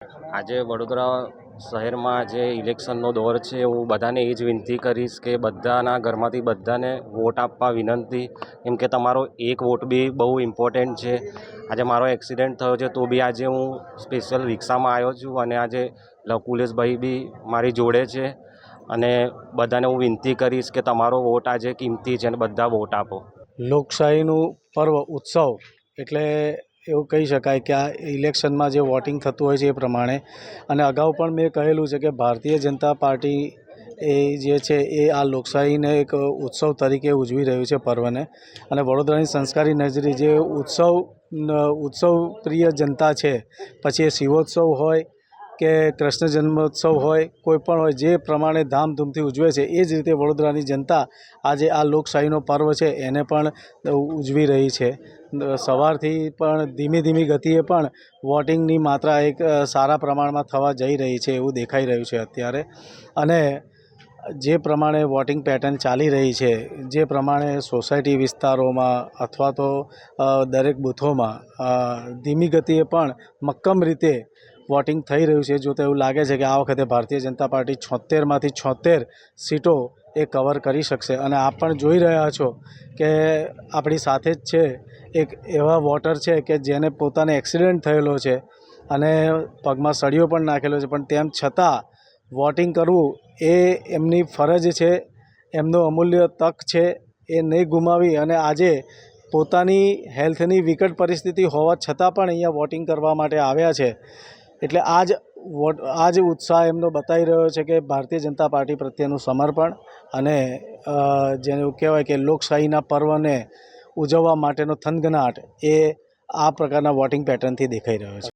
આજે વડોદરા શહેરમાં જે ઇલેક્શનનો દોર છે, હું બધાને એ જ વિનંતી કરીશ કે બધાના ઘરમાંથી બધાને વોટ આપવા વિનંતી. કેમ કે તમારો એક વોટ બી બહુ ઇમ્પોર્ટન્ટ છે. આજે મારો એક્સિડન્ટ થયો છે તો બી આજે હું સ્પેશિયલ રિક્ષામાં આવ્યો છું અને આજે લકુલેશભાઈ બી મારી જોડે છે. અને બધાને હું વિનંતી કરીશ કે તમારો વોટ આજે કિંમતી છે અને બધા વોટ આપો. લોકશાહીનું પર્વ ઉત્સવ એટલે એવું કહી શકાય કે આ ઇલેક્શનમાં જે વોટિંગ થતું હોય છે એ પ્રમાણે. અને અગાઉ પણ મેં કહેલું છે કે ભારતીય જનતા પાર્ટી એ જે છે એ આ લોકશાહીને એક ઉત્સવ તરીકે ઉજવી રહ્યું છે પર્વને. અને વડોદરાની સંસ્કારી નગરી જે ઉત્સવ પ્રિય જનતા છે, પછી એ શિવોત્સવ હોય કે કૃષ્ણ જન્મોત્સવ હોય, કોઈ પણ હોય, જે પ્રમાણે ધામધૂમથી ઉજવે છે એ જ રીતે વડોદરાની જનતા આજે આ લોકશાહીનો પર્વ છે એને પણ ઉજવી રહી છે. સવારથી પણ ધીમી ગતિએ પણ વોટિંગની માત્રા એક સારા પ્રમાણમાં થવા જઈ રહી છે એવું દેખાઈ રહ્યું છે અત્યારે. અને જે પ્રમાણે વોટિંગ પેટર્ન ચાલી રહી છે, જે પ્રમાણે સોસાયટી વિસ્તારોમાં અથવા તો દરેક બૂથોમાં ધીમી ગતિએ પણ મક્કમ રીતે વોટિંગ થઈ રહ્યું છે, જોતાં એવું લાગે છે કે આ વખતે ભારતીય જનતા પાર્ટી 76માંથી 76 સીટો એ કવર કરી શકશે. અને આપ પણ જોઈ રહ્યા છો કે આપણી સાથે જ છે એક એવા વોટર છે કે જેને પોતાને એક્સિડન્ટ થયેલો છે અને પગમાં સળિયો પણ નાખેલો છે, પણ તેમ છતાં વોટિંગ કરવું એ એમની ફરજ છે, એમનો અમૂલ્ય તક છે, એ નહીં ગુમાવી અને આજે પોતાની હેલ્થની વિકટ પરિસ્થિતિ હોવા છતાં પણ અહીંયા વોટિંગ કરવા માટે આવ્યા છે. એટલે આ જ ઉત્સાહ એમનો બતાવી રહ્યો છે કે ભારતીય જનતા પાર્ટી પ્રત્યેનું સમર્પણ અને જેને કહેવાય કે લોકશાહીના પર્વને ઉજવવા માટેનો થનગનાટ એ આ પ્રકારના વોટિંગ પેટર્નથી દેખાઈ રહ્યો છે.